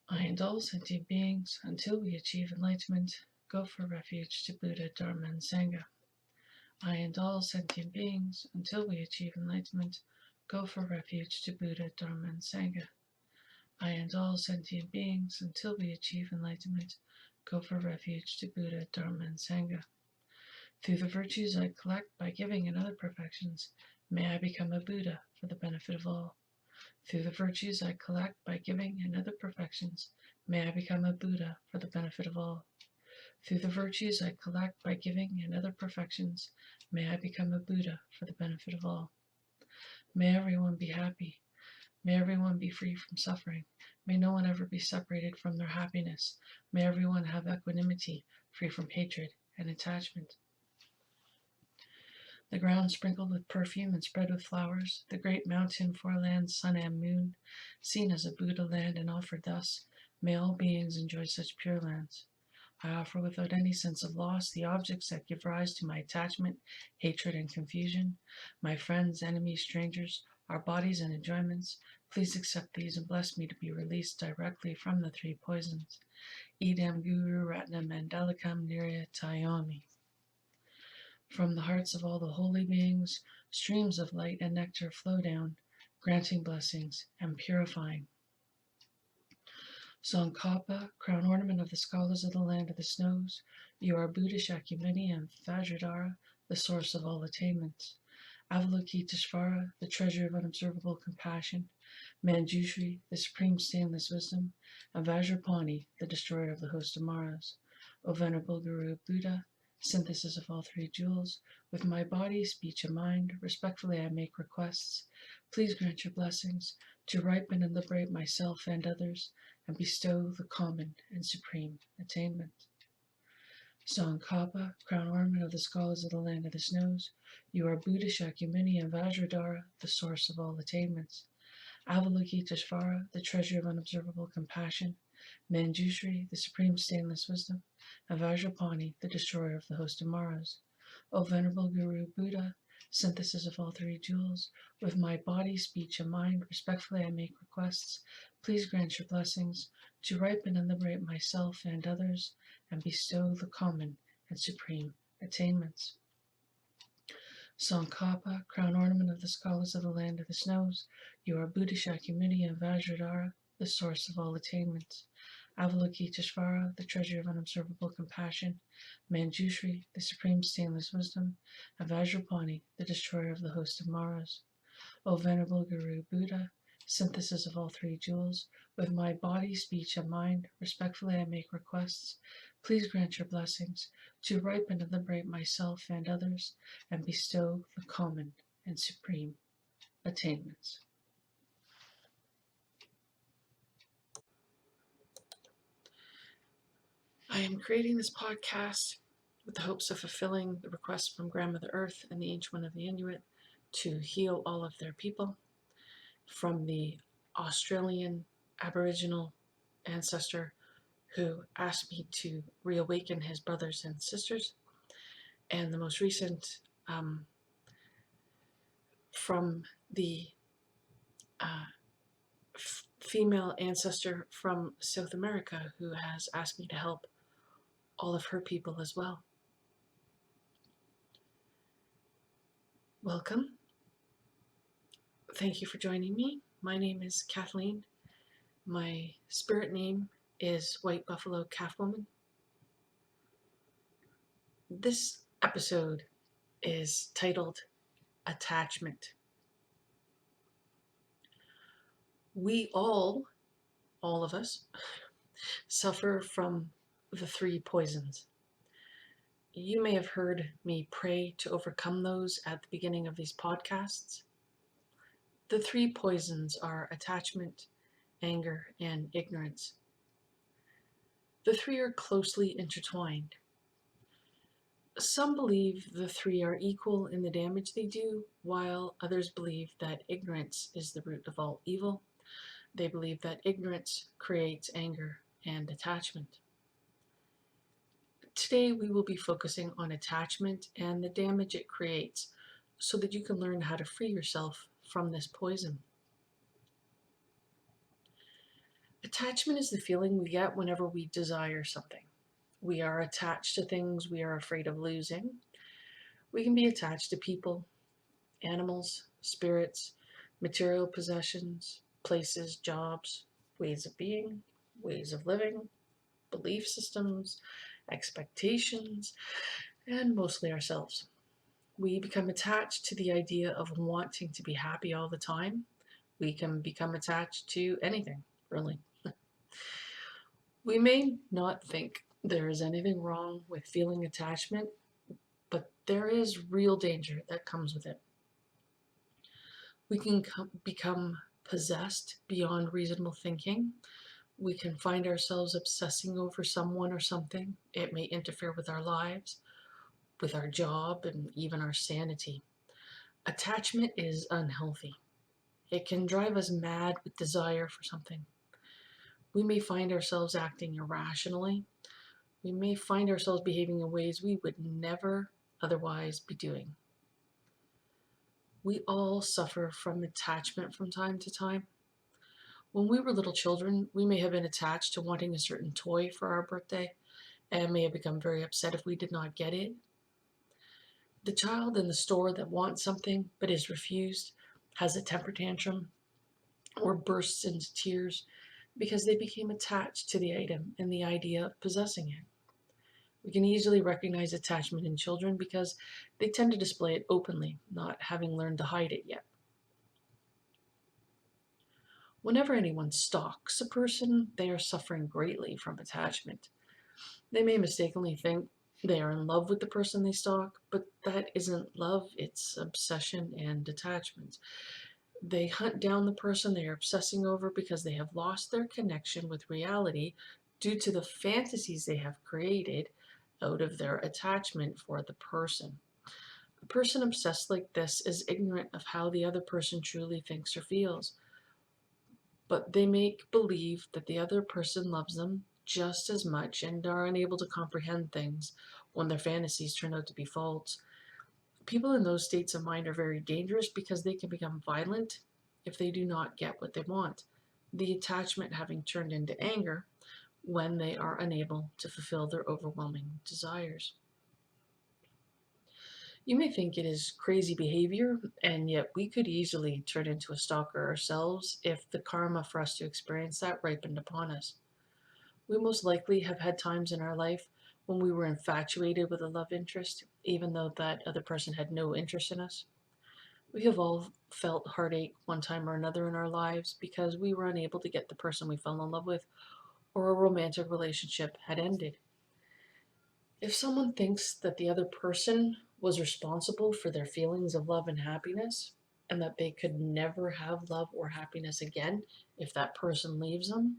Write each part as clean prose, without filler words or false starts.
I and all sentient beings, until we achieve enlightenment, go for refuge to Buddha, Dharma, and Sangha. I and all sentient beings, until we achieve enlightenment, go for refuge to Buddha, Dharma, and Sangha. I and all sentient beings, until we achieve enlightenment, go for refuge to Buddha, Dharma, and Sangha. Through the virtues I collect by giving and other perfections, may I become a Buddha for the benefit of all. Through the virtues I collect by giving and other perfections, may I become a Buddha for the benefit of all. Through the virtues I collect by giving and other perfections, may I become a Buddha for the benefit of all. May everyone be happy. May everyone be free from suffering. May no one ever be separated from their happiness. May everyone have equanimity, free from hatred and attachment. The ground sprinkled with perfume and spread with flowers, the great mountain, four lands, sun and moon, seen as a Buddha land and offered thus, may all beings enjoy such pure lands. I offer without any sense of loss the objects that give rise to my attachment, hatred, and confusion, my friends, enemies, strangers, our bodies and enjoyments. Please accept these and bless me to be released directly from the three poisons. Idam Guru Ratna Mandalikam Niryatayomi. From the hearts of all the holy beings, streams of light and nectar flow down, granting blessings and purifying. Tsongkhapa, crown ornament of the scholars of the land of the snows, you are Buddha Shakyamuni and Vajradhara, the source of all attainments. Avalokiteshvara, the treasure of unobservable compassion, Manjushri, the supreme stainless wisdom, and Vajrapani, the destroyer of the host of Maras. O Venerable Guru Buddha, synthesis of all three jewels, with my body, speech, and mind, respectfully I make requests. Please grant your blessings to ripen and liberate myself and others, and bestow the common and supreme attainment. Tsongkhapa, crown ornament of the scholars of the land of the snows, you are Buddha Shakyamuni and Vajradhara, the source of all attainments. Avalokiteshvara, the treasure of unobservable compassion, Manjushri, the supreme stainless wisdom, and Vajrapani, the destroyer of the host of Maras. O Venerable Guru Buddha, synthesis of all three jewels, with my body, speech, and mind, respectfully I make requests. Please grant your blessings to ripen and liberate myself and others, and bestow the common and supreme attainments. Tsongkhapa, crown ornament of the scholars of the land of the snows, you are Buddha Shakyamuni and Vajradhara, the source of all attainments. Avalokiteshvara, the treasure of unobservable compassion, Manjushri, the supreme stainless wisdom, and Vajrapani, the destroyer of the host of Maras. O Venerable Guru Buddha, synthesis of all three jewels, with my body, speech, and mind, respectfully I make requests. Please grant your blessings to ripen and liberate myself and others, and bestow the common and supreme attainments. I am creating this podcast with the hopes of fulfilling the request from Grandmother Earth and the Ancient One of the Inuit to heal all of their people from the Australian Aboriginal ancestor who asked me to reawaken his brothers and sisters, and the most recent from the female ancestor from South America who has asked me to help all of her people as well. Welcome. Thank you for joining me. My name is Kathleen. My spirit name is White Buffalo Calf Woman. This episode is titled Attachment. We all of us, suffer from the three poisons. You may have heard me pray to overcome those at the beginning of these podcasts. The three poisons are attachment, anger, and ignorance. The three are closely intertwined. Some believe the three are equal in the damage they do, while others believe that ignorance is the root of all evil. They believe that ignorance creates anger and attachment. Today we will be focusing on attachment and the damage it creates so that you can learn how to free yourself from this poison. Attachment is the feeling we get whenever we desire something. We are attached to things we are afraid of losing. We can be attached to people, animals, spirits, material possessions, places, jobs, ways of being, ways of living, belief systems, expectations, and mostly ourselves. We become attached to the idea of wanting to be happy all the time. We can become attached to anything, really. We may not think there is anything wrong with feeling attachment, but there is real danger that comes with it. We can become possessed beyond reasonable thinking. We can find ourselves obsessing over someone or something. It may interfere with our lives, with our job, and even our sanity. Attachment is unhealthy. It can drive us mad with desire for something. We may find ourselves acting irrationally. We may find ourselves behaving in ways we would never otherwise be doing. We all suffer from attachment from time to time. When we were little children, we may have been attached to wanting a certain toy for our birthday and may have become very upset if we did not get it. The child in the store that wants something but is refused has a temper tantrum or bursts into tears because they became attached to the item and the idea of possessing it. We can easily recognize attachment in children because they tend to display it openly, not having learned to hide it yet. Whenever anyone stalks a person, they are suffering greatly from attachment. They may mistakenly think they are in love with the person they stalk, but that isn't love, it's obsession and attachment. They hunt down the person they are obsessing over because they have lost their connection with reality due to the fantasies they have created out of their attachment for the person. A person obsessed like this is ignorant of how the other person truly thinks or feels, but they make believe that the other person loves them just as much and are unable to comprehend things when their fantasies turn out to be false. People in those states of mind are very dangerous because they can become violent if they do not get what they want, the attachment having turned into anger when they are unable to fulfill their overwhelming desires. You may think it is crazy behavior, and yet we could easily turn into a stalker ourselves if the karma for us to experience that ripened upon us. We most likely have had times in our life when we were infatuated with a love interest, even though that other person had no interest in us. We have all felt heartache one time or another in our lives because we were unable to get the person we fell in love with or a romantic relationship had ended. If someone thinks that the other person was responsible for their feelings of love and happiness, and that they could never have love or happiness again if that person leaves them,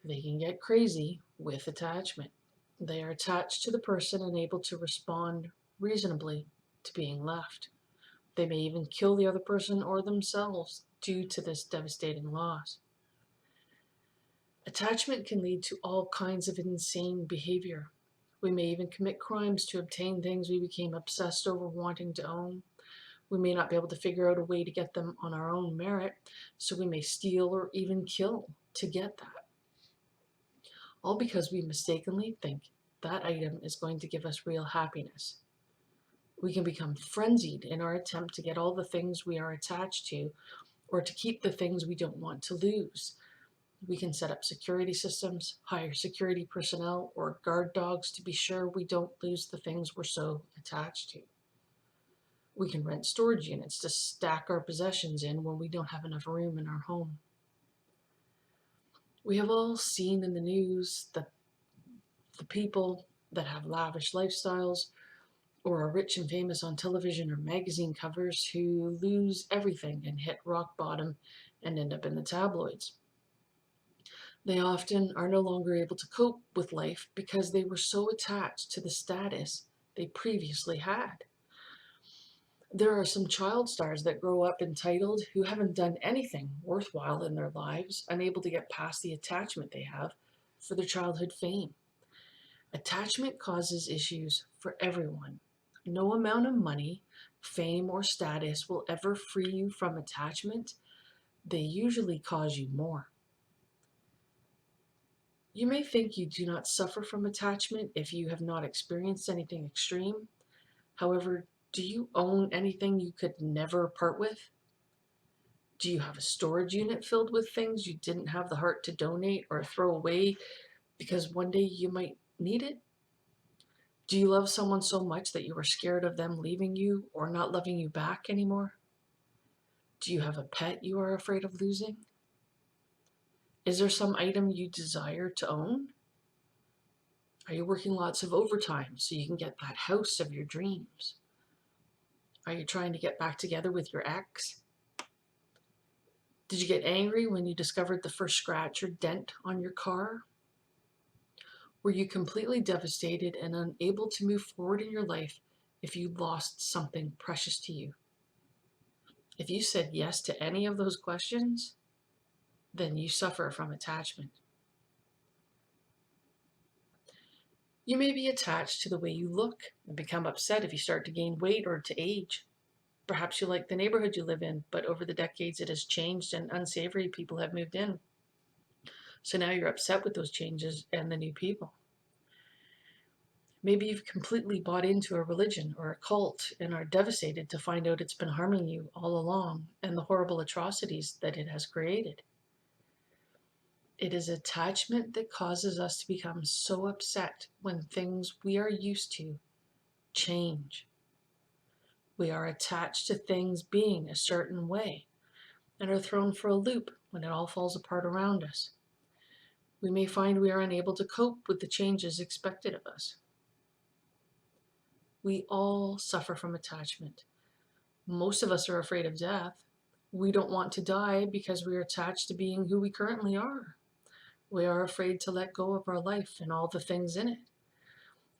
they can get crazy with attachment. They are attached to the person and able to respond reasonably to being left. They may even kill the other person or themselves due to this devastating loss. Attachment can lead to all kinds of insane behavior. We may even commit crimes to obtain things we became obsessed over wanting to own. We may not be able to figure out a way to get them on our own merit, so we may steal or even kill to get that. All because we mistakenly think that item is going to give us real happiness. We can become frenzied in our attempt to get all the things we are attached to or to keep the things we don't want to lose. We can set up security systems, hire security personnel, or guard dogs to be sure we don't lose the things we're so attached to. We can rent storage units to stack our possessions in when we don't have enough room in our home. We have all seen in the news that the people that have lavish lifestyles or are rich and famous on television or magazine covers who lose everything and hit rock bottom and end up in the tabloids. They often are no longer able to cope with life because they were so attached to the status they previously had. There are some child stars that grow up entitled who haven't done anything worthwhile in their lives, unable to get past the attachment they have for their childhood fame. Attachment causes issues for everyone. No amount of money, fame, or status will ever free you from attachment. They usually cause you more. You may think you do not suffer from attachment if you have not experienced anything extreme. However, do you own anything you could never part with? Do you have a storage unit filled with things you didn't have the heart to donate or throw away because one day you might need it? Do you love someone so much that you are scared of them leaving you or not loving you back anymore? Do you have a pet you are afraid of losing? Is there some item you desire to own? Are you working lots of overtime so you can get that house of your dreams? Are you trying to get back together with your ex? Did you get angry when you discovered the first scratch or dent on your car? Were you completely devastated and unable to move forward in your life if you lost something precious to you? If you said yes to any of those questions, then you suffer from attachment. You may be attached to the way you look and become upset if you start to gain weight or to age. Perhaps you like the neighborhood you live in, but over the decades it has changed and unsavory people have moved in. So now you're upset with those changes and the new people. Maybe you've completely bought into a religion or a cult and are devastated to find out it's been harming you all along and the horrible atrocities that it has created. It is attachment that causes us to become so upset when things we are used to change. We are attached to things being a certain way and are thrown for a loop when it all falls apart around us. We may find we are unable to cope with the changes expected of us. We all suffer from attachment. Most of us are afraid of death. We don't want to die because we are attached to being who we currently are. We are afraid to let go of our life and all the things in it.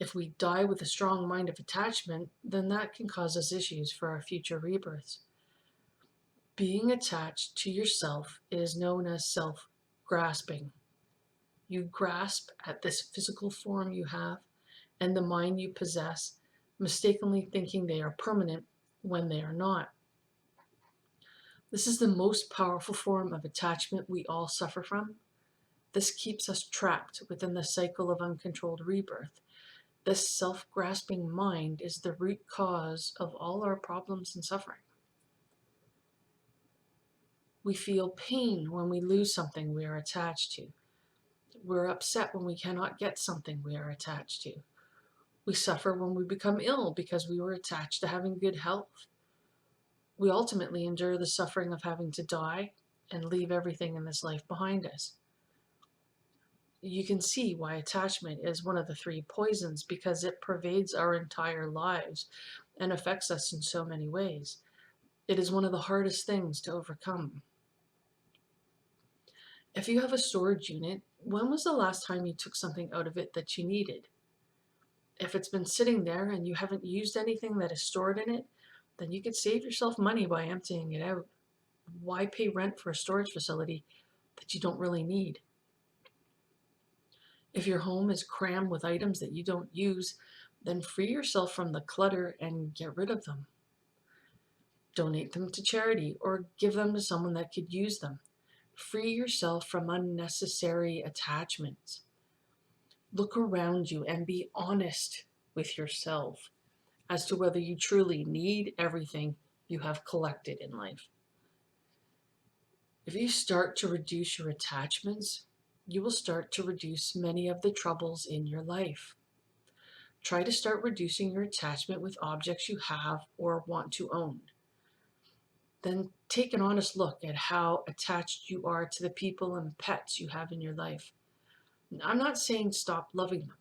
If we die with a strong mind of attachment, then that can cause us issues for our future rebirths. Being attached to yourself is known as self-grasping. You grasp at this physical form you have and the mind you possess, mistakenly thinking they are permanent when they are not. This is the most powerful form of attachment we all suffer from. This keeps us trapped within the cycle of uncontrolled rebirth. This self-grasping mind is the root cause of all our problems and suffering. We feel pain when we lose something we are attached to. We're upset when we cannot get something we are attached to. We suffer when we become ill because we were attached to having good health. We ultimately endure the suffering of having to die and leave everything in this life behind us. You can see why attachment is one of the three poisons because it pervades our entire lives and affects us in so many ways. It is one of the hardest things to overcome. If you have a storage unit, when was the last time you took something out of it that you needed? If it's been sitting there and you haven't used anything that is stored in it, then you could save yourself money by emptying it out. Why pay rent for a storage facility that you don't really need? If your home is crammed with items that you don't use, then free yourself from the clutter and get rid of them. Donate them to charity or give them to someone that could use them. Free yourself from unnecessary attachments. Look around you and be honest with yourself as to whether you truly need everything you have collected in life. If you start to reduce your attachments, you will start to reduce many of the troubles in your life. Try to start reducing your attachment with objects you have or want to own. Then take an honest look at how attached you are to the people and pets you have in your life. I'm not saying stop loving them,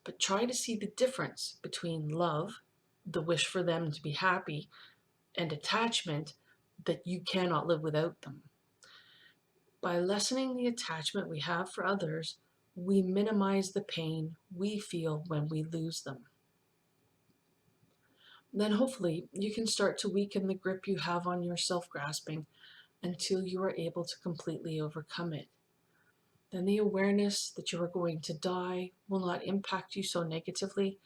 but try to see the difference between love, the wish for them to be happy, and attachment, that you cannot live without them. By lessening the attachment we have for others, we minimize the pain we feel when we lose them. Then hopefully you can start to weaken the grip you have on your self-grasping until you are able to completely overcome it. Then the awareness that you are going to die will not impact you so negatively,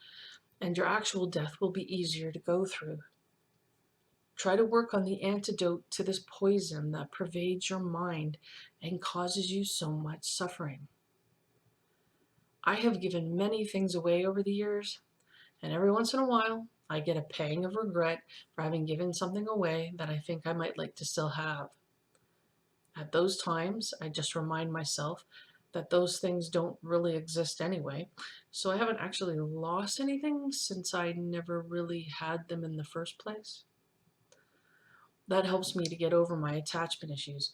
and your actual death will be easier to go through. Try to work on the antidote to this poison that pervades your mind and causes you so much suffering. I have given many things away over the years, and every once in a while, I get a pang of regret for having given something away that I think I might like to still have. At those times, I just remind myself that those things don't really exist anyway, so I haven't actually lost anything since I never really had them in the first place. That helps me to get over my attachment issues.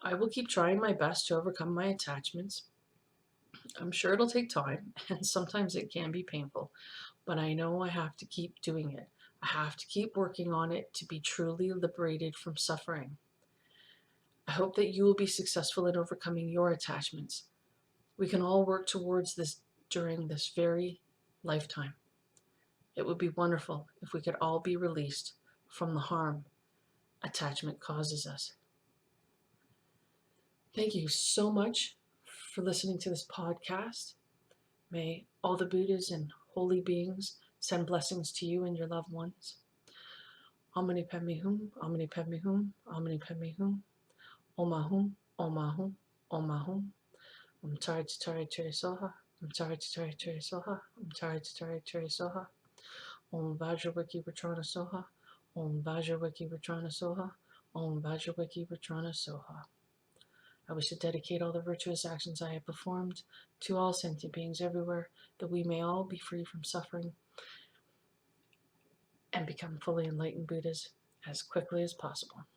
I will keep trying my best to overcome my attachments. I'm sure it'll take time, and sometimes it can be painful, but I know I have to keep doing it. I have to keep working on it to be truly liberated from suffering. I hope that you will be successful in overcoming your attachments. We can all work towards this during this very lifetime. It would be wonderful if we could all be released from the harm attachment causes us. Thank you so much for listening to this podcast. May all the Buddhas and holy beings send blessings to you and your loved ones. Om Mani Padme Hum, Om Mani Padme Hum, Om Mani Padme Hum, Om Ahum, Om Ahum, Om Ahum. Om Tari Tari Tari Soha, Om Tari Tari Tari Soha, Om Tari Tari Tari Soha, Om Vajrawiki Vatrana Soha, Om Vajrawiki Vatrana Soha, Om Vajrawiki Vatrana Soha. I wish to dedicate all the virtuous actions I have performed to all sentient beings everywhere, that we may all be free from suffering and become fully enlightened Buddhas as quickly as possible.